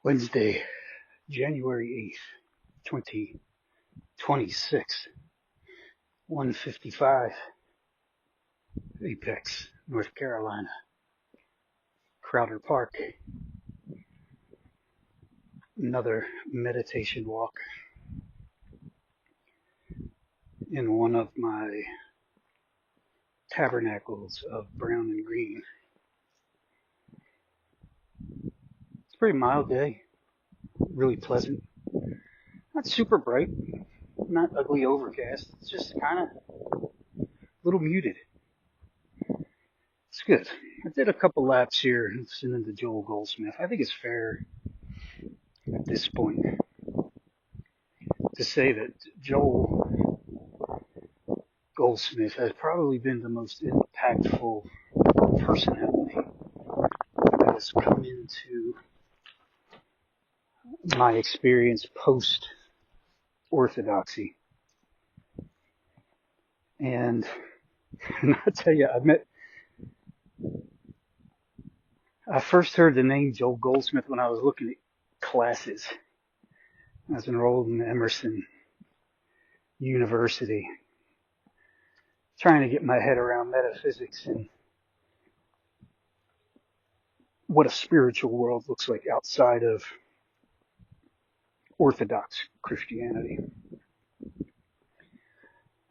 Wednesday, January 8th, 2026, 1:55, Apex, North Carolina, Crowder Park. Another meditation walk in one of my tabernacles of brown and green. It's a pretty mild day, really pleasant. Not super bright, not ugly overcast. It's just kind of a little muted. It's good. I did a couple laps here listening to Joel Goldsmith. I think it's fair at this point to say that Joel Goldsmith has probably been the most impactful personality that has come into my experience post orthodoxy. And I'll tell you, I first heard the name Joel Goldsmith when I was looking at classes. I was enrolled in Emerson University, trying to get my head around metaphysics and what a spiritual world looks like outside of Orthodox Christianity.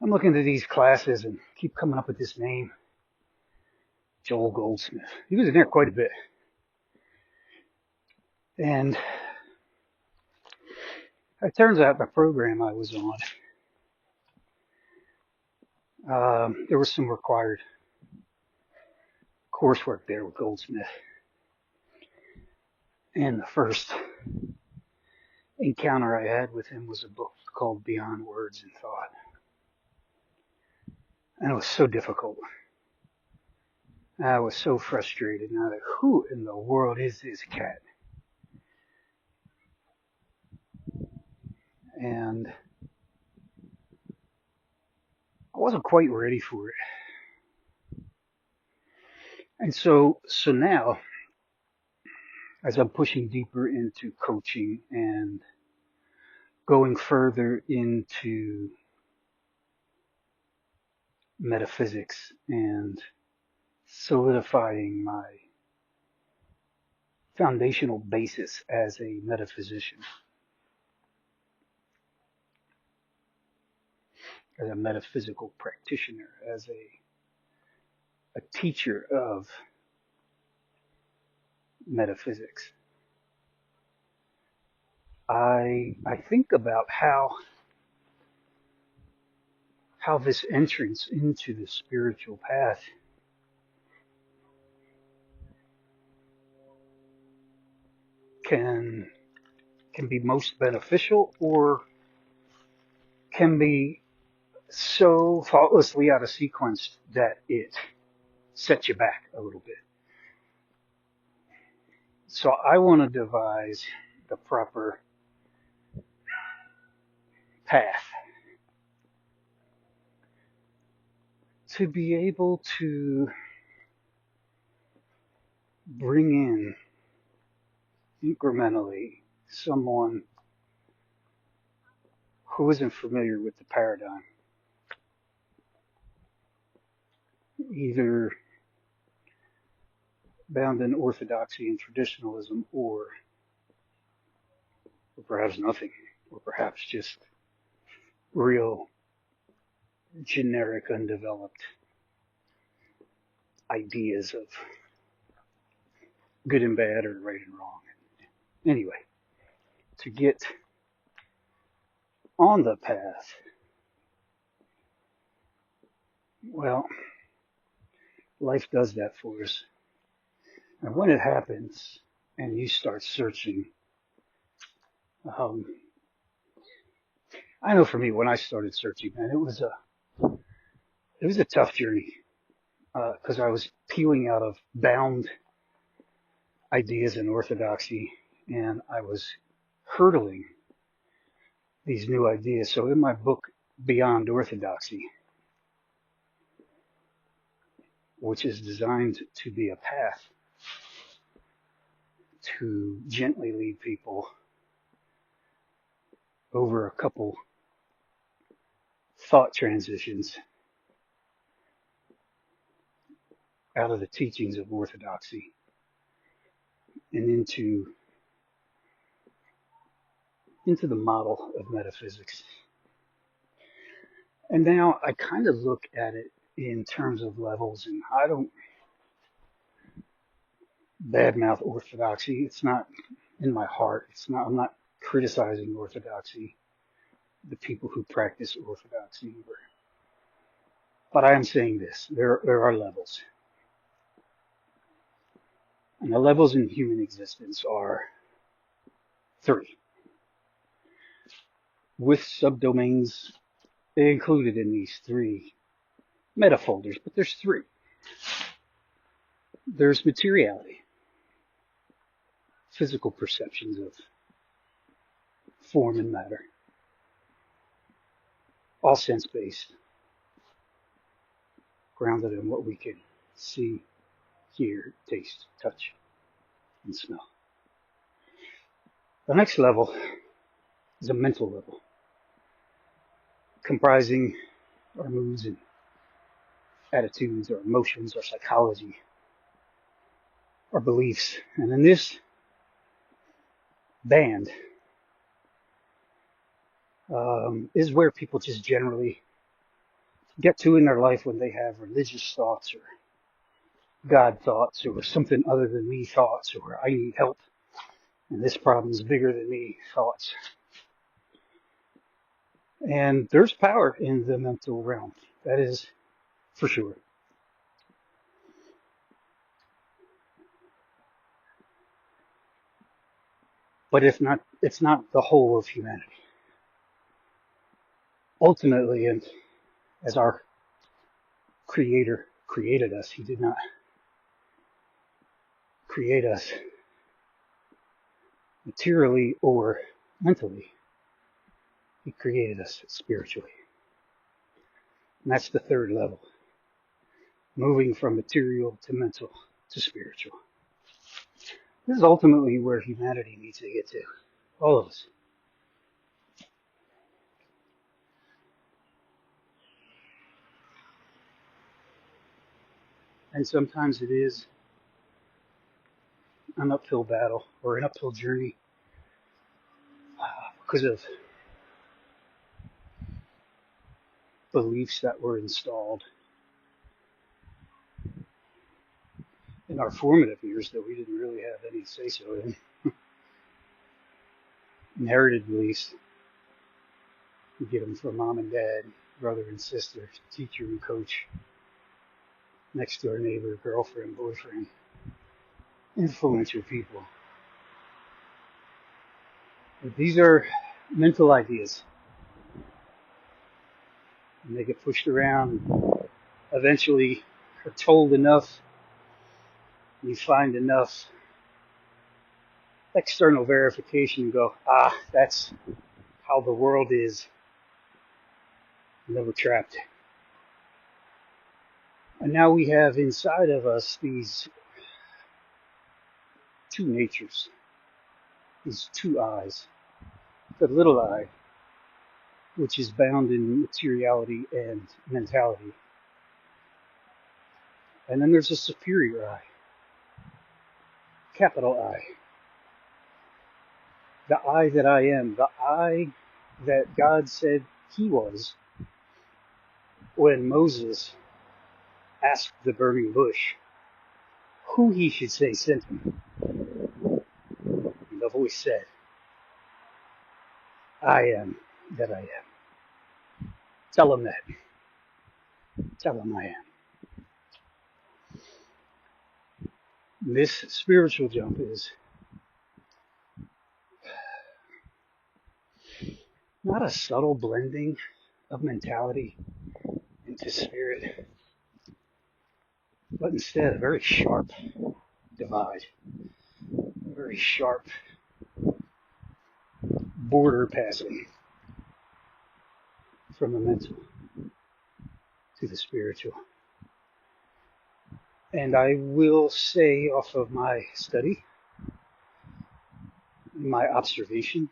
I'm looking at these classes and keep coming up with this name, Joel Goldsmith. He was in there quite a bit. And it turns out the program I was on, there was some required coursework there with Goldsmith. And the first encounter I had with him was a book called Beyond Words and Thought. And it was so difficult. I was so frustrated. Now, like, who in the world is this cat? And I wasn't quite ready for it. And so now, as I'm pushing deeper into coaching and going further into metaphysics and solidifying my foundational basis as a metaphysician, as a metaphysical practitioner, as a teacher of metaphysics, I think about how this entrance into the spiritual path can be most beneficial, or can be so thoughtlessly out of sequence that it sets you back a little bit. So I want to devise the proper path to be able to bring in incrementally someone who isn't familiar with the paradigm, either bound in orthodoxy and traditionalism, or perhaps nothing, or perhaps just real generic undeveloped ideas of good and bad, or right and wrong. Anyway, to get on the path, well, life does that for us. And when it happens and you start searching, I know for me, when I started searching, man, it was a tough journey, because I was peeling out of bound ideas in orthodoxy, and I was hurdling these new ideas. So in my book, Beyond Orthodoxy, which is designed to be a path to gently lead people over a couple thought transitions out of the teachings of orthodoxy and into the model of metaphysics. And now I kind of look at it in terms of levels, and I don't badmouth orthodoxy. It's not in my heart. I'm not criticizing orthodoxy, the people who practice orthodoxy. But I am saying this, there are levels. And the levels in human existence are 3, with subdomains included in these 3 metafolders, but there's 3. There's materiality, physical perceptions of form and matter, all sense-based, grounded in what we can see, hear, taste, touch, and smell. The next level is a mental level, comprising our moods and attitudes, our emotions, our psychology, our beliefs. And in this band is where people just generally get to in their life when they have religious thoughts or God thoughts or something other than me thoughts or I need help and this problem is bigger than me thoughts. And there's power in the mental realm. That is for sure. But it's not the whole of humanity. Ultimately, and as our Creator created us, He did not create us materially or mentally. He created us spiritually. And that's the 3rd level. Moving from material to mental to spiritual. This is ultimately where humanity needs to get to. All of us. And sometimes it is an uphill battle or an uphill journey because of beliefs that were installed in our formative years that we didn't really have any say-so in. Inherited beliefs. You get them from mom and dad, brother and sister, teacher and coach, next door neighbor, girlfriend, boyfriend, influential people. But these are mental ideas. And they get pushed around and eventually are told enough. You find enough external verification and go, that's how the world is. And then we're trapped. And now we have inside of us these 2 natures, these 2 eyes. The little eye, which is bound in materiality and mentality. And then there's a superior eye, capital I. The I that I am, the I that God said He was when Moses asked the burning bush who he should say sent him. And the voice said, I am that I am. Tell him that. Tell him I am. This spiritual jump is not a subtle blending of mentality into spirit, but instead a very sharp divide, a very sharp border passing from the mental to the spiritual. And I will say, off of my study my observation,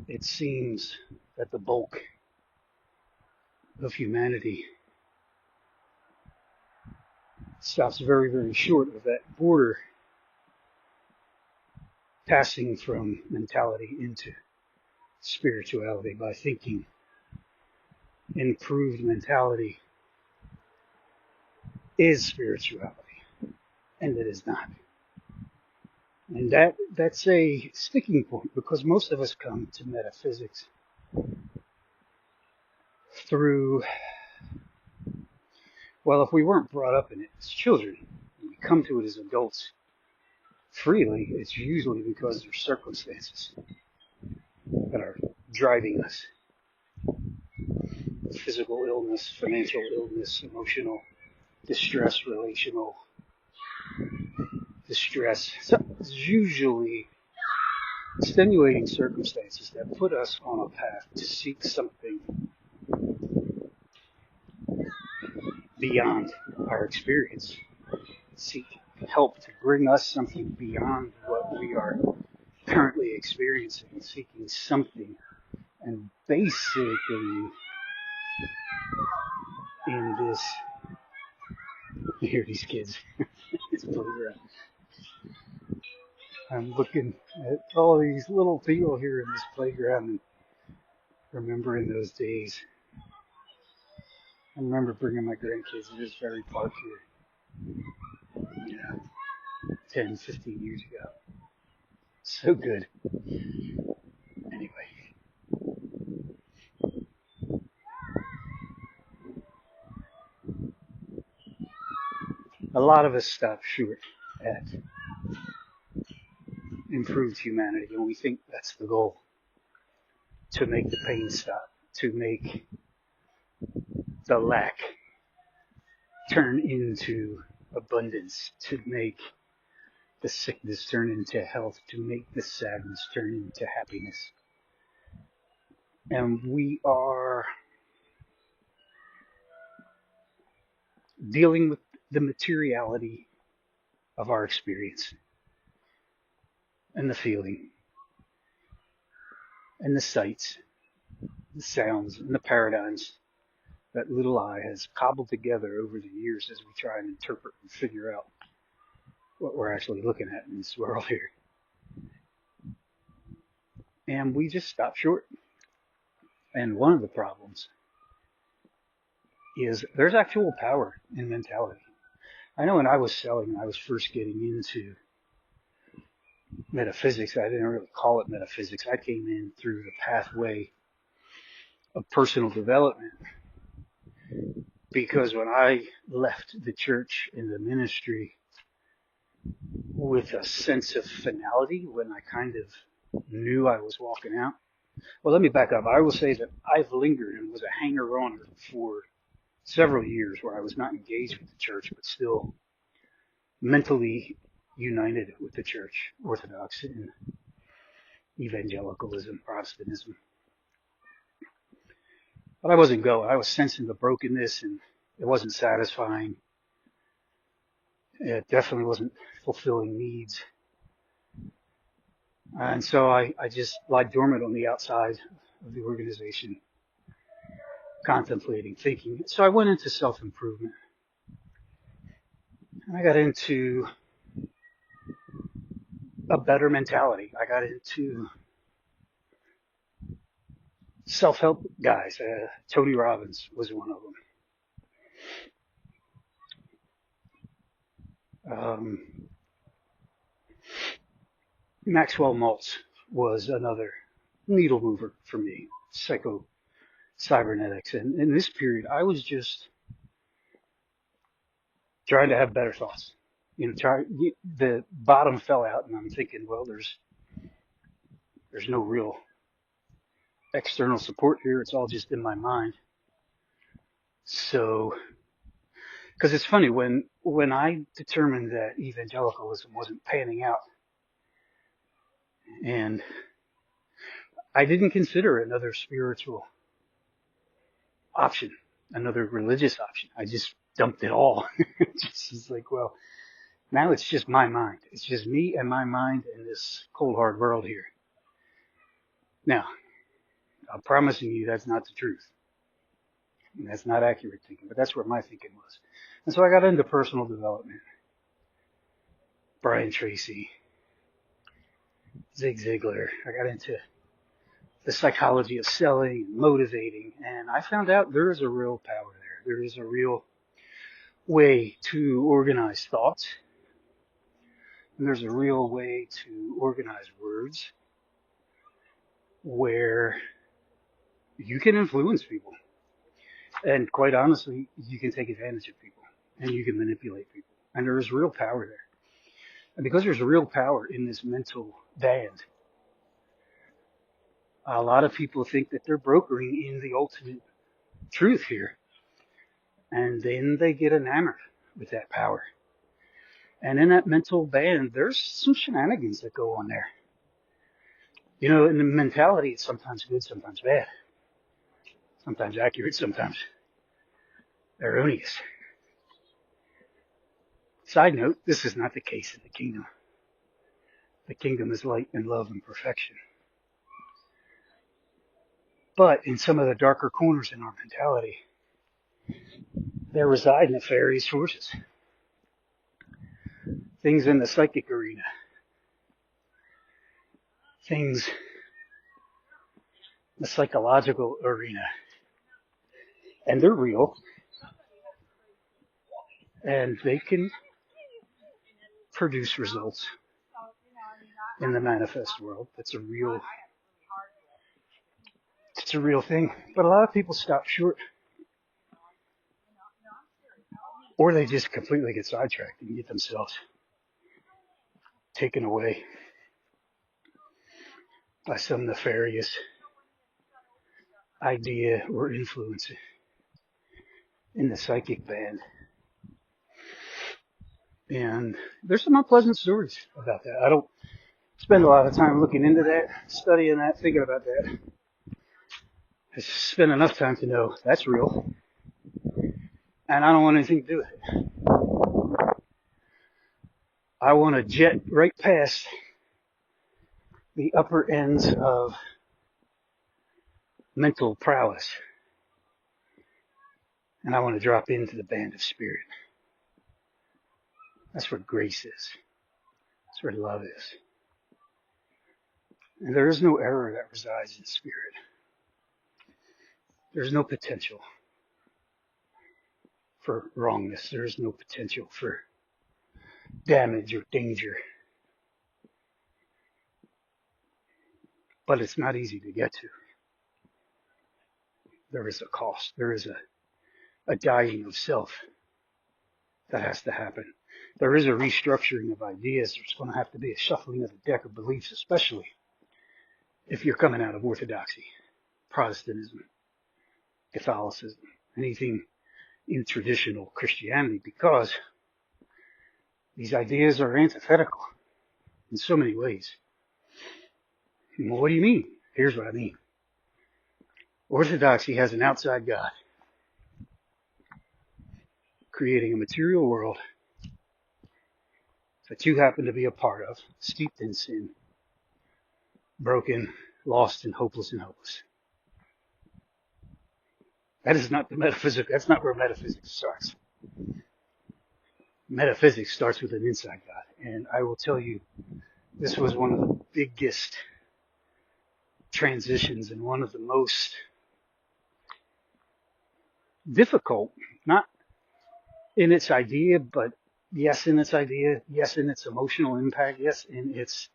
it seems that the bulk of humanity stops very, very short of that border, passing from mentality into spirituality by thinking improved mentality is spirituality, and it is not. And that's a sticking point, because most of us come to metaphysics through, well, if we weren't brought up in it as children, we come to it as adults freely, it's usually because there's circumstances that are driving us. Physical illness, financial illness, emotional distress, relational distress. So it's usually extenuating circumstances that put us on a path to seek something beyond our experience. Seek help to bring us something beyond what we are currently experiencing, seeking something. And basically, in this, you hear these kids, it's playground. I'm looking at all these little people here in this playground and remembering those days. I remember bringing my grandkids to this very park here, 10, 15 years ago. So good. Anyway. A lot of us stop short at improved humanity, and we think that's the goal. To make the pain stop, to make the lack turn into abundance, to make the sickness turn into health, to make the sadness turn into happiness. And we are dealing with the materiality of our experience and the feeling and the sights, the sounds, and the paradigms that little eye has cobbled together over the years as we try and interpret and figure out what we're actually looking at in this world here. And we just stop short. And one of the problems is there's actual power in mentality. I know when I was first getting into metaphysics, I didn't really call it metaphysics. I came in through the pathway of personal development, because when I left the church and the ministry with a sense of finality, when I kind of knew I was walking out. Well, let me back up. I will say that I've lingered and was a hanger-on for several years where I was not engaged with the church, but still mentally united with the church, Orthodox and evangelicalism, Protestantism. But I wasn't going. I was sensing the brokenness, and it wasn't satisfying. It definitely wasn't fulfilling needs. And so I just lied dormant on the outside of the organization, contemplating, thinking. So I went into self-improvement. And I got into a better mentality. I got into self-help guys. Tony Robbins was one of them. Maxwell Maltz was another needle mover for me, psycho-cybernetics. And in this period, I was just trying to have better thoughts. The bottom fell out, and I'm thinking, well, there's no real external support here. It's all just in my mind. So, because it's funny, when I determined that evangelicalism wasn't panning out, and I didn't consider another spiritual option, another religious option. I just dumped it all. Just like, well, Now it's just my mind. It's just me and my mind in this cold hard world here. Now, I'm promising you that's not the truth. And that's not accurate thinking, but that's where my thinking was. And so I got into personal development. Brian Tracy, Zig Ziglar. I got into the psychology of selling and motivating, and I found out there is a real power there. There is a real way to organize thoughts, and there's a real way to organize words where you can influence people. And quite honestly, you can take advantage of people and you can manipulate people. And there is real power there. And because there's real power in this mental band, a lot of people think that they're brokering in the ultimate truth here. And then they get enamored with that power. And in that mental band, there's some shenanigans that go on there. You know, in the mentality, it's sometimes good, sometimes bad. Sometimes accurate, sometimes erroneous. Side note, this is not the case in the kingdom. The kingdom is light and love and perfection. But in some of the darker corners in our mentality, there reside nefarious forces. Things in the psychic arena. Things in the psychological arena. And they're real. And they can produce results in the manifest world. It's a real thing. But a lot of people stop short. Or they just completely get sidetracked and get themselves taken away by some nefarious idea or influence in the psychic band. And there's some unpleasant stories about that. I don't spend a lot of time looking into that, studying that, thinking about that. I spend enough time to know that's real. And I don't want anything to do with it. I want to jet right past the upper ends of mental prowess. And I want to drop into the band of spirit. That's where grace is. That's where love is. And there is no error that resides in spirit. There's no potential for wrongness. There is no potential for damage or danger. But it's not easy to get to. There is a cost. There is a dying of self that has to happen. There is a restructuring of ideas. There's going to have to be a shuffling of the deck of beliefs, especially if you're coming out of orthodoxy, Protestantism, Catholicism, anything in traditional Christianity, because these ideas are antithetical in so many ways. Well, what do you mean? Here's what I mean. Orthodoxy has an outside God creating a material world that you happen to be a part of, steeped in sin, broken, lost, and hopeless and hopeless. That is not the metaphysics. That's not where metaphysics starts. Metaphysics starts with an inside God. And I will tell you, this was one of the biggest transitions and one of the most difficult, not in its idea, but yes in its idea, yes in its emotional impact, yes in its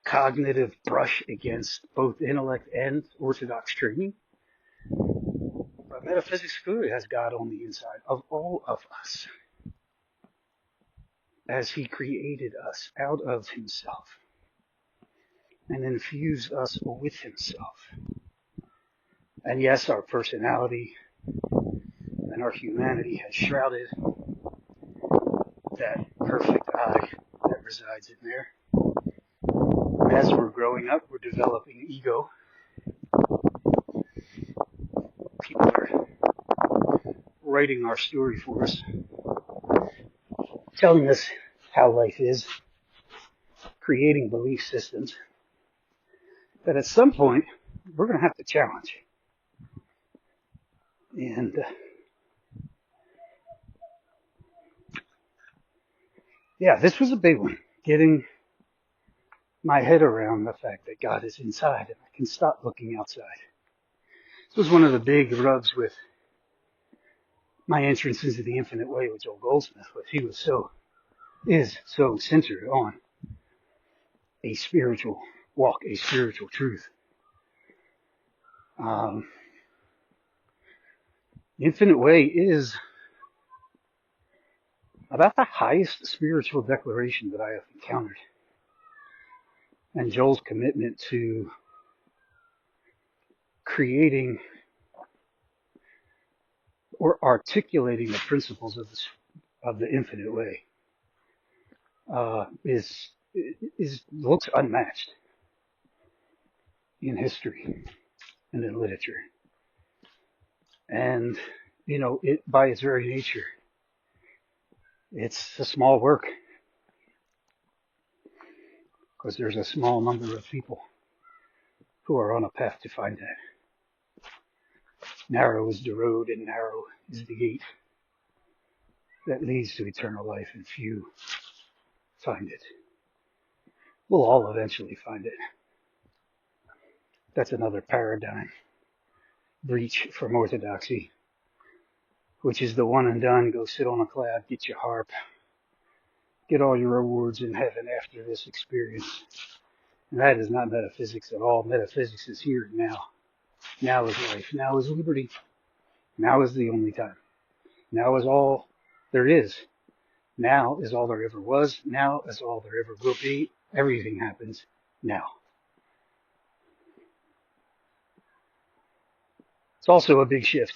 cognitive brush against both intellect and orthodox training. But metaphysics clearly has God on the inside of all of us, as he created us out of himself and infused us with himself. And yes, our personality and our humanity has shrouded that perfect I that resides in there. As we're growing up, we're developing ego. People are writing our story for us. telling us how life is, creating belief systems that at some point we're going to have to challenge. And yeah, this was a big one, getting my head around the fact that God is inside and I can stop looking outside. This was one of the big rubs with my entrance into the infinite way with Joel Goldsmith, was he is so centered on a spiritual walk, a spiritual truth. The infinite way is about the highest spiritual declaration that I have encountered. And Joel's commitment to creating or articulating the principles of the infinite way looks unmatched in history and in literature. And it by its very nature, it's a small work because there's a small number of people who are on a path to find that. Narrow is the road and narrow is the gate that leads to eternal life, and few find it. We'll all eventually find it. That's another paradigm breach from orthodoxy, which is the one and done, go sit on a cloud, get your harp, get all your rewards in heaven after this experience. And that is not metaphysics at all. Metaphysics is here and now. Now is life. Now is liberty. Now is the only time. Now is all there is. Now is all there ever was. Now is all there ever will be. Everything happens now. It's also a big shift.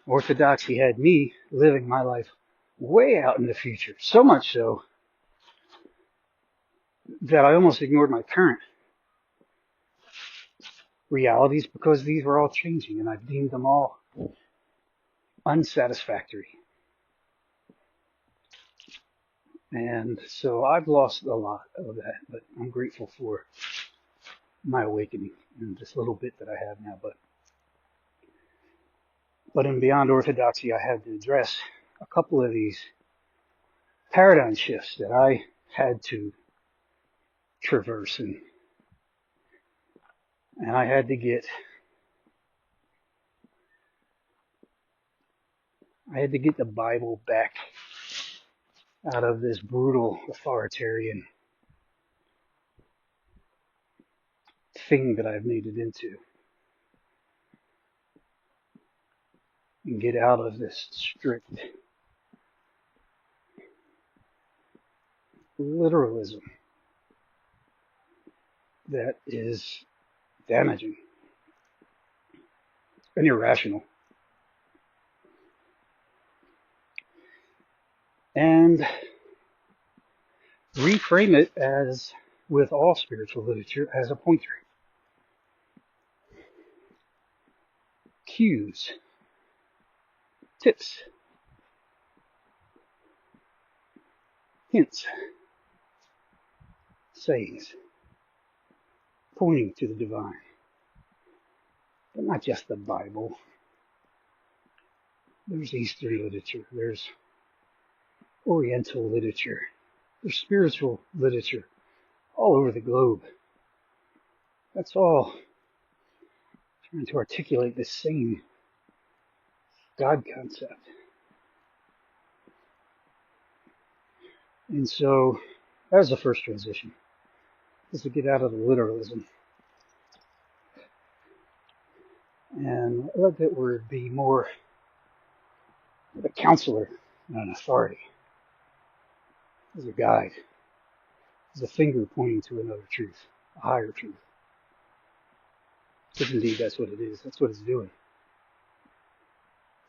Orthodoxy had me living my life way out in the future. So much so that I almost ignored my current realities because these were all changing and I deemed them all unsatisfactory. And so I've lost a lot of that, but I'm grateful for my awakening and this little bit that I have now. But in Beyond Orthodoxy, I had to address a couple of these paradigm shifts that I had to traverse, and I had to get the Bible back out of this brutal authoritarian thing that I've made it into, and get out of this strict literalism that is damaging and irrational. And reframe it, as with all spiritual literature, as a pointer. Cues, tips, hints, sayings, pointing to the divine. But not just the Bible. There's Eastern literature, there's Oriental literature, there's spiritual literature all over the globe. That's all trying to articulate the same God concept. And so that was the first transition, is to get out of the literalism and let that word be more of a counselor than an authority, as a guide, as a finger pointing to another truth, a higher truth. Because indeed that's what it is, that's what it's doing.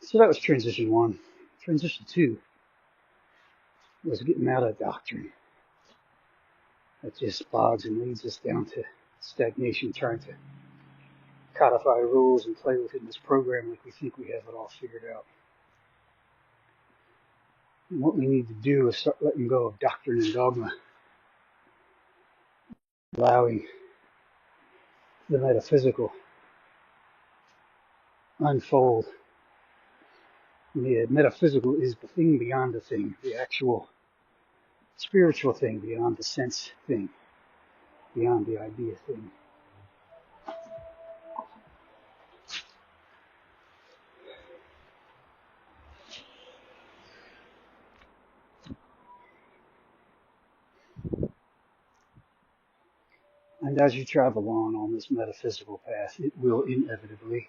So that was transition one. Transition two was getting out of doctrine that just bogs and leads us down to stagnation, trying to codify rules and play within this program like we think we have it all figured out. And what we need to do is start letting go of doctrine and dogma, allowing the metaphysical unfold. The metaphysical is the thing beyond the thing, the actual spiritual thing beyond the sense thing, beyond the idea thing. And as you travel on this metaphysical path, it will inevitably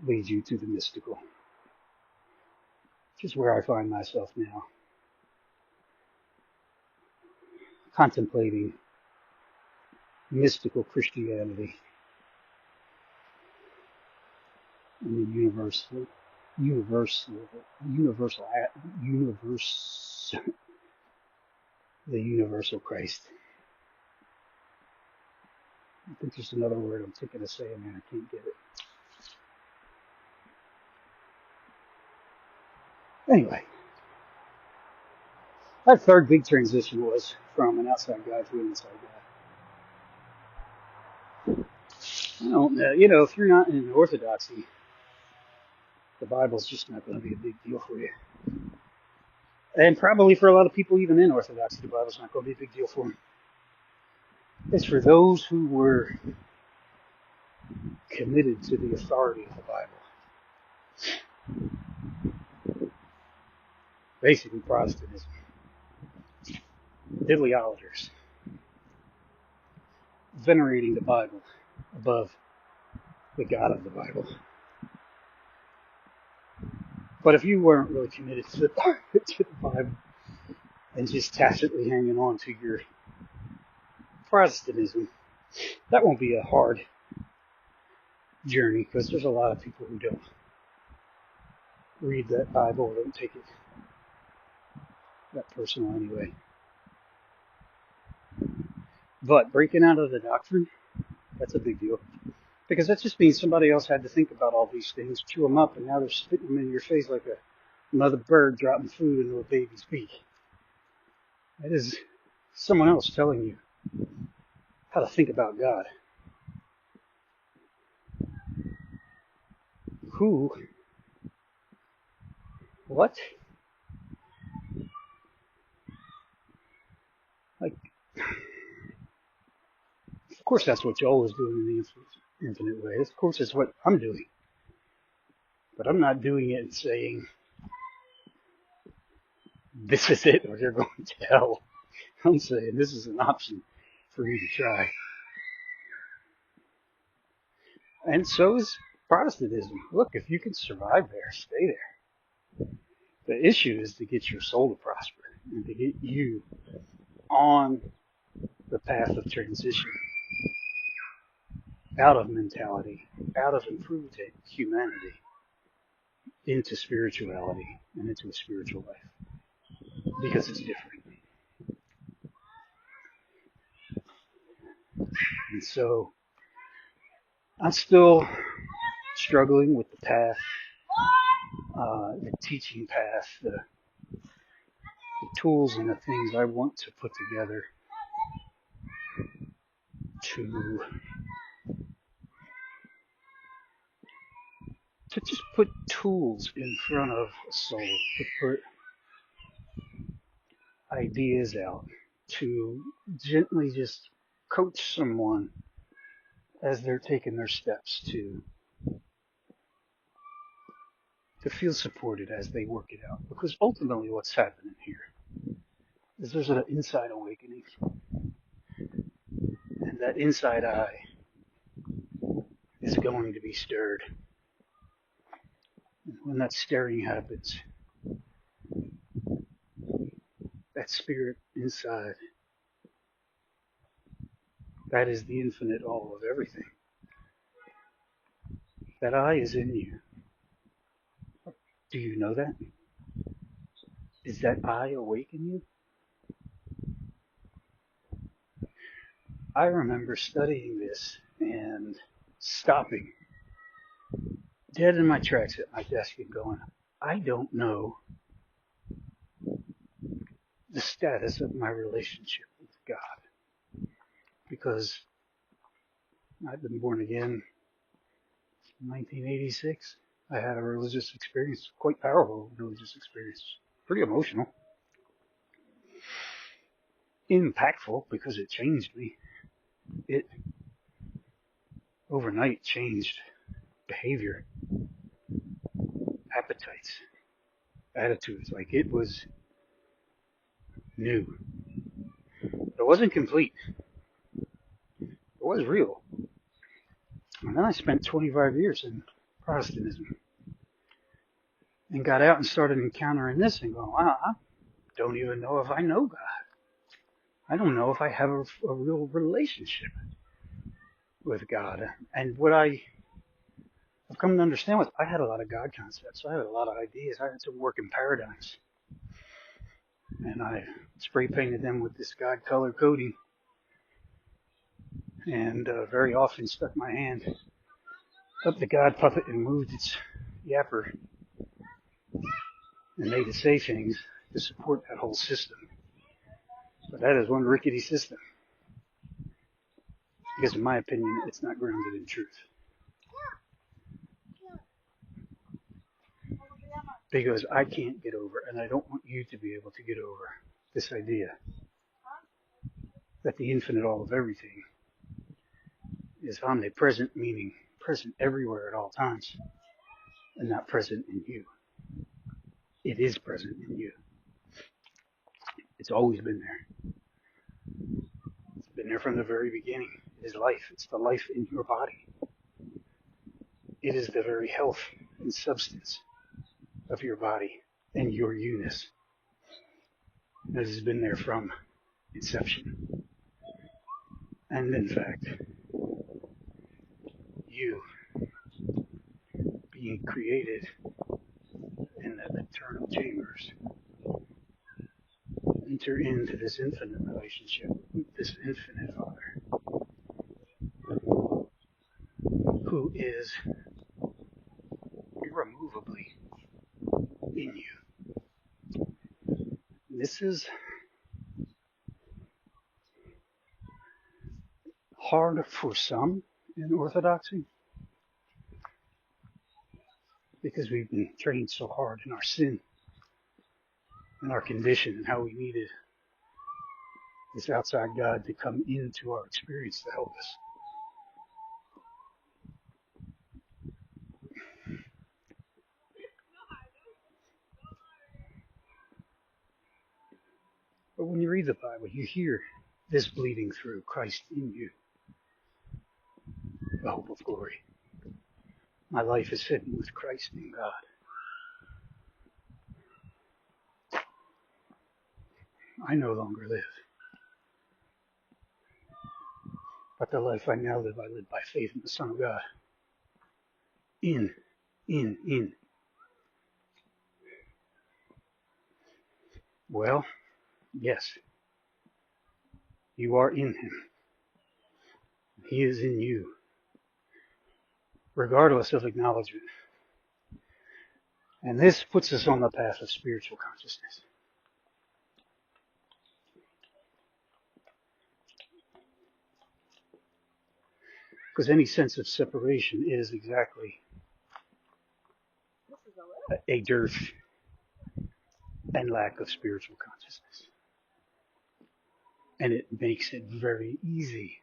lead you to the mystical, which is where I find myself now, contemplating mystical Christianity and the the universal Christ. I think there's another word I'm thinking of saying and I can't get it. Anyway, that third big transition was from an outside guy to an inside guy. I don't know, if you're not in orthodoxy, the Bible's just not going to be a big deal for you. And probably for a lot of people even in orthodoxy, the Bible's not going to be a big deal for them. It's for those who were committed to the authority of the Bible. Basically Protestantism. Bibliolaters. Venerating the Bible above the God of the Bible. But if you weren't really committed to the Bible and just tacitly hanging on to your Protestantism, that won't be a hard journey because there's a lot of people who don't read that Bible or don't take it that personal anyway. But breaking out of the doctrine, that's a big deal. Because that just means somebody else had to think about all these things, chew them up, and now they're spitting them in your face like a mother bird dropping food into a baby's beak. That is someone else telling you how to think about God. Who? What? Like, of course that's what Joel is doing in the infinite way. Of course it's what I'm doing. But I'm not doing it and saying, this is it or you're going to hell. I'm saying this is an option for you to try. And so is Protestantism. Look, if you can survive there, stay there. The issue is to get your soul to prosper and to get you on the path of transition out of mentality, out of improved humanity, into spirituality and into a spiritual life. Because it's different. And so I'm still struggling with the path, the teaching path, the tools and the things I want to put together to just put tools in front of a soul, to put ideas out, to gently just coach someone as they're taking their steps to feel supported as they work it out. Because ultimately what's happening here is there's an inside awakening. And that inside eye is going to be stirred. And when that stirring happens, that spirit inside, that is the infinite all of everything. That eye is in you. Do you know that? Is that eye awake in you? I remember studying this and stopping dead in my tracks at my desk and going, I don't know the status of my relationship with God, because I've been born again in 1986. I had a religious experience, quite powerful religious experience, pretty emotional, impactful because it changed me. It overnight changed behavior, appetites, attitudes. Like, it was new. It wasn't complete. It was real. And then I spent 25 years in Protestantism and got out and started encountering this and going, wow, I don't even know if I know God. I don't know if I have a real relationship with God. And what I've come to understand was I had a lot of God concepts. I had a lot of ideas. I had some working paradigms. And I spray painted them with this God color coating. And very often stuck my hand up the God puppet and moved its yapper and made it say things to support that whole system. But that is one rickety system. Because in my opinion, it's not grounded in truth. Because I can't get over, and I don't want you to be able to get over, this idea that the infinite all of everything is omnipresent, meaning present everywhere at all times, and not present in you. It is present in you. It's always been there. It's been there from the very beginning. It is life. It's the life in your body. It is the very health and substance of your body and your you-ness. It has been there from inception. And in fact, you being created in the eternal chambers enter into this infinite relationship with this infinite Father, who is irremovably in you. This is hard for some in Orthodoxy because we've been trained so hard in our sin and our condition and how we needed this outside God to come into our experience to help us. But when you read the Bible, you hear this bleeding through: Christ in you, the hope of glory. My life is hidden with Christ in God. I no longer live, but the life I now live, I live by faith in the Son of God. In. Well, yes, you are in Him. He is in you, regardless of acknowledgement. And this puts us on the path of spiritual consciousness. Because any sense of separation is exactly a dearth and lack of spiritual consciousness. And it makes it very easy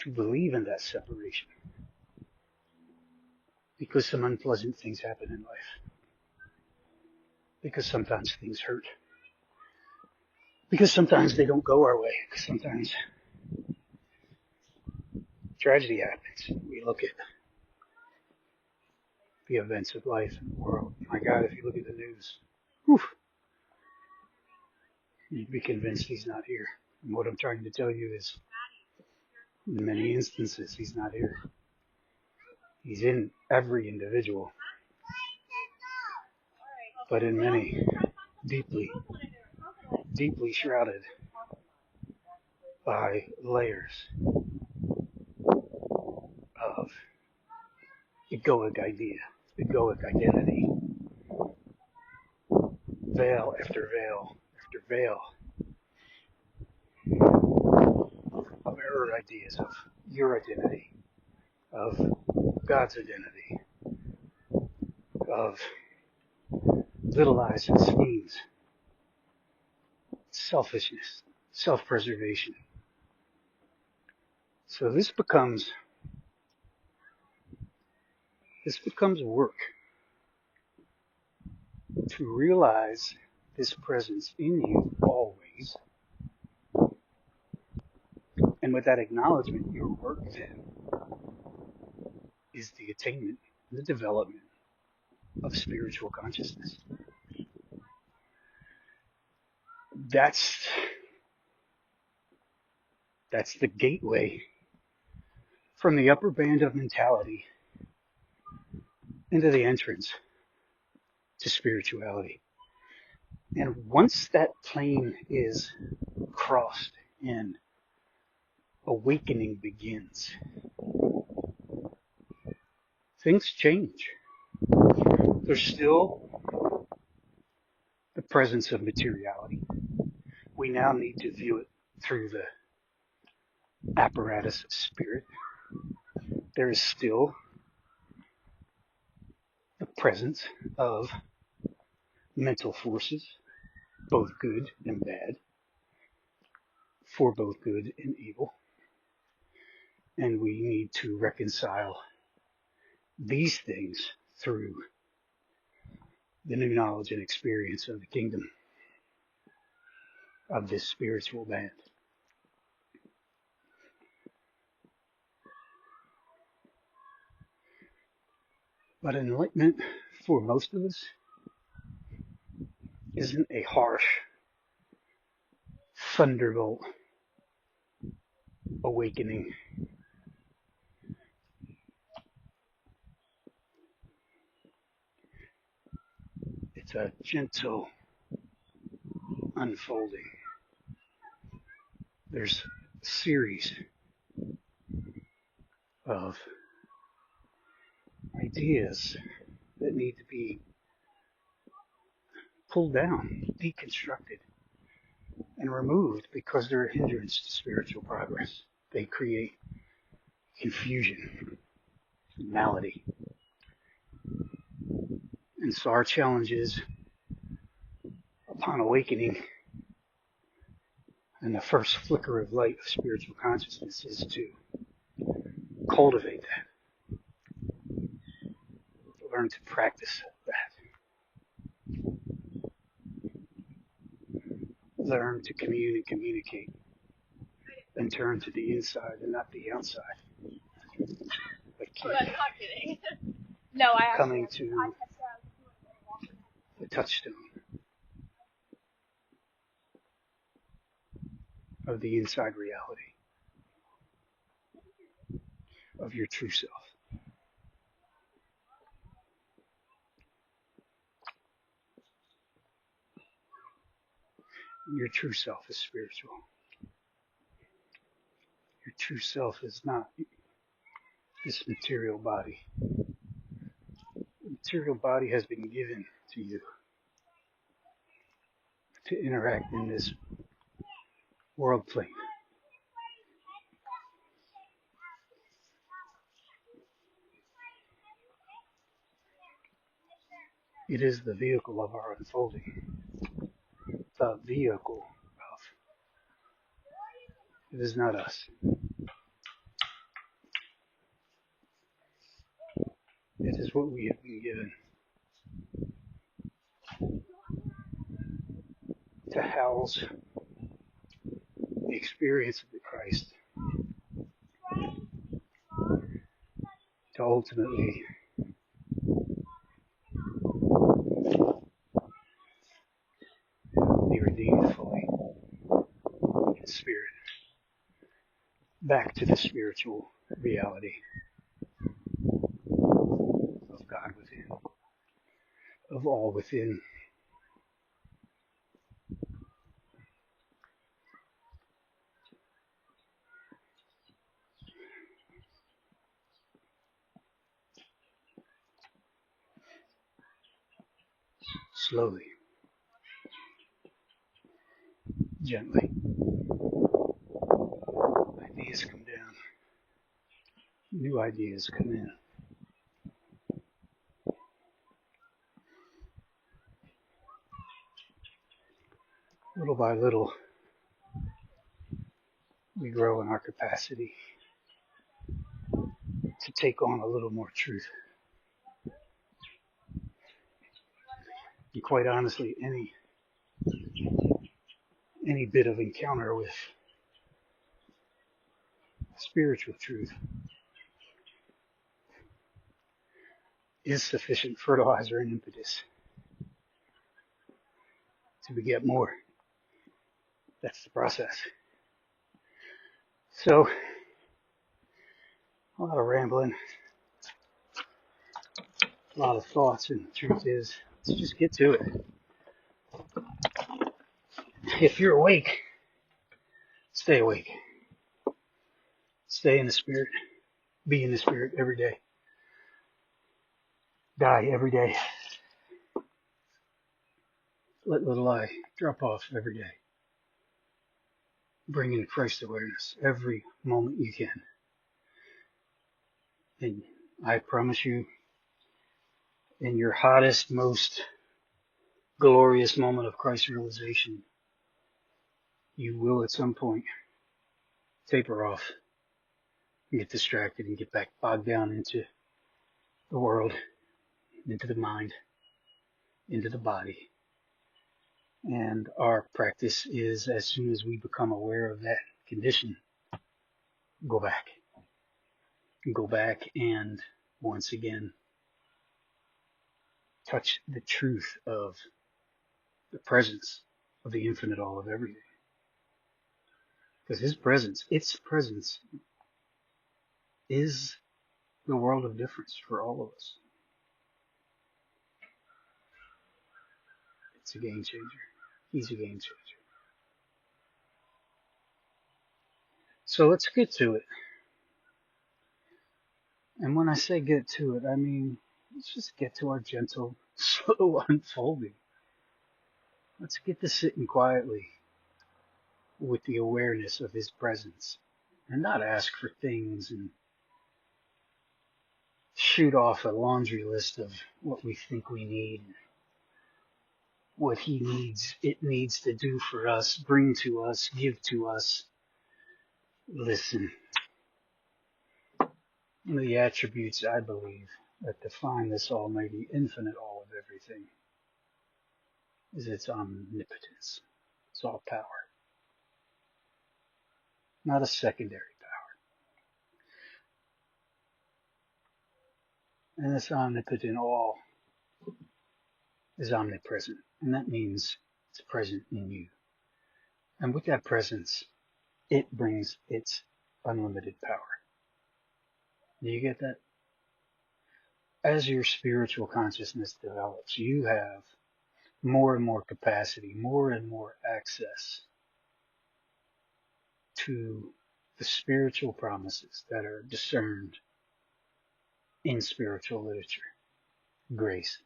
to believe in that separation, because some unpleasant things happen in life. Because sometimes things hurt. Because sometimes they don't go our way. Because sometimes tragedy happens. We look at the events of life in the world. My God, if you look at the news, whew, you'd be convinced He's not here. And what I'm trying to tell you is, in many instances, He's not here. He's in every individual. But in many, deeply shrouded by layers of egoic idea, egoic identity, veil after veil softer veil of error ideas of your identity, of God's identity, of little eyes and schemes, selfishness, self-preservation. So this becomes work to realize this presence in you always. And with that acknowledgement, your work then is the attainment, the development of spiritual consciousness. That's the gateway from the upper band of mentality into the entrance to spirituality. And once that plane is crossed and awakening begins, things change. There's still the presence of materiality. We now need to view it through the apparatus of spirit. There is still the presence of mental forces, both good and bad, for both good and evil. And we need to reconcile these things through the new knowledge and experience of the kingdom of this spiritual band. But enlightenment, for most of us, isn't a harsh thunderbolt awakening. It's a gentle unfolding. There's a series of ideas that need to be pulled down, deconstructed, and removed because they're a hindrance to spiritual progress. They create confusion, malady. And so our challenge is, upon awakening, and the first flicker of light of spiritual consciousness is to cultivate that, learn to practice that, learn to commune and communicate, and turn to the inside and not the outside. But keep No, coming to the touchstone of the inside reality of your true self. Your true self is spiritual. Your true self is not this material body. The material body has been given to you to interact in this world plane. It is the vehicle of our unfolding. The vehicle of. It is not us. It is what we have been given to house the experience of the Christ, to ultimately be redeemed fully in spirit, back to the spiritual reality of God within, of all within. Slowly, gently. Ideas come down. New ideas come in. Little by little, we grow in our capacity to take on a little more truth. And quite honestly, any bit of encounter with spiritual truth is sufficient fertilizer and impetus to beget more. That's the process. So, a lot of rambling, a lot of thoughts, and the truth is, let's just get to it. If you're awake, stay awake. Stay in the Spirit. Be in the Spirit every day. Die every day. Let little I drop off every day. Bring in Christ awareness every moment you can. And I promise you, in your hottest, most glorious moment of Christ realization, you will at some point taper off and get distracted and get back bogged down into the world, into the mind, into the body. And our practice is, as soon as we become aware of that condition, go back. Go back and once again touch the truth of the presence of the infinite all of everything. Because his presence, its presence, is the world of difference for all of us. It's a game changer. He's a game changer. So let's get to it. And when I say get to it, I mean, let's just get to our gentle, slow unfolding. Let's get to sitting quietly with the awareness of his presence and not ask for things and shoot off a laundry list of what we think we need, what he needs, it needs to do for us, bring to us, give to us. Listen, one of the attributes I believe that define this almighty infinite all of everything is its omnipotence. It's all power, not a secondary power. And this omnipotent all is omnipresent, and that means it's present in you. And with that presence, it brings its unlimited power. Do you get that? As your spiritual consciousness develops, you have more and more capacity, more and more access to the spiritual promises that are discerned in spiritual literature. Grace,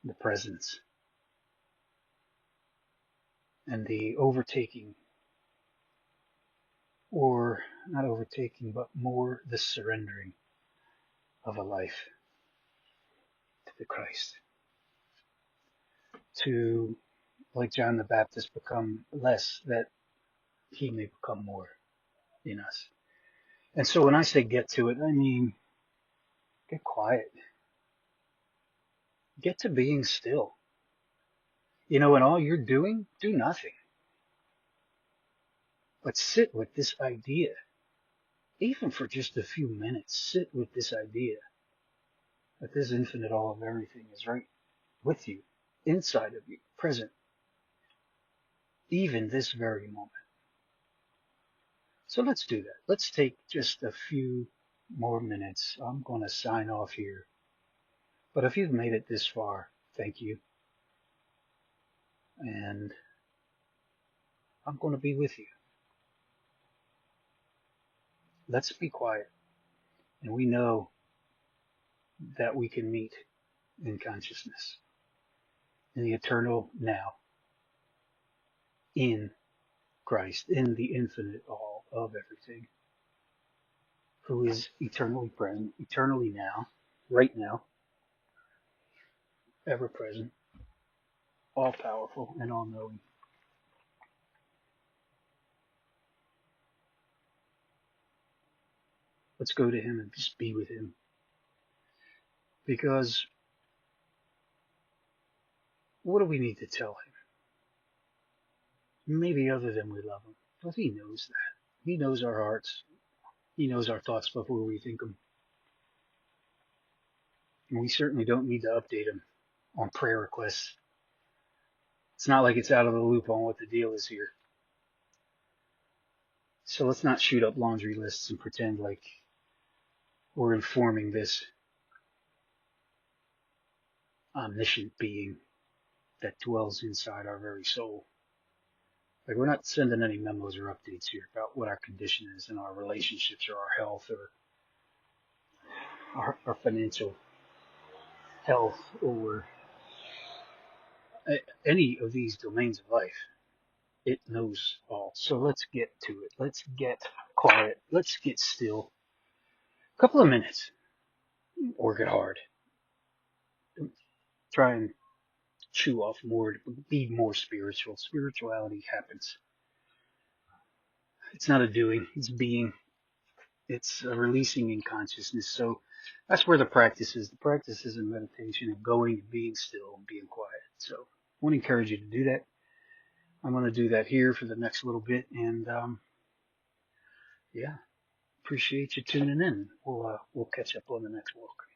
the presence, and the overtaking, or not overtaking, but more the surrendering of a life to the Christ. To, like John the Baptist, become less that he may become more in us. And so when I say get to it, I mean get quiet. Get to being still. And all you're doing, do nothing. But sit with this idea. Even for just a few minutes, sit with this idea that this infinite all of everything is right with you, inside of you, present, even this very moment. So let's do that. Let's take just a few more minutes. I'm going to sign off here. But if you've made it this far, thank you. And I'm going to be with you. Let's be quiet. And we know that we can meet in consciousness, in the eternal now, in Christ, in the infinite all of everything, who is eternally present, eternally now, right now, ever present, all powerful and all knowing. Let's go to him and just be with him. Because what do we need to tell him? Maybe other than we love him. But he knows that. He knows our hearts. He knows our thoughts before we think them. And we certainly don't need to update him on prayer requests. It's not like it's out of the loop on what the deal is here. So let's not shoot up laundry lists and pretend like we're informing this omniscient being that dwells inside our very soul. Like, we're not sending any memos or updates here about what our condition is in our relationships or our health or our financial health or any of these domains of life. It knows all. So let's get to it. Let's get quiet. Let's get still. A couple of minutes. Work it hard. Try and chew off more, be more spiritual. Spirituality happens. It's not a doing, it's being. It's a releasing in consciousness. So that's where the practice is. The practice is in meditation and going and being still and being quiet. So I want to encourage you to do that. I'm going to do that here for the next little bit. And yeah, appreciate you tuning in. We'll catch up on the next walk.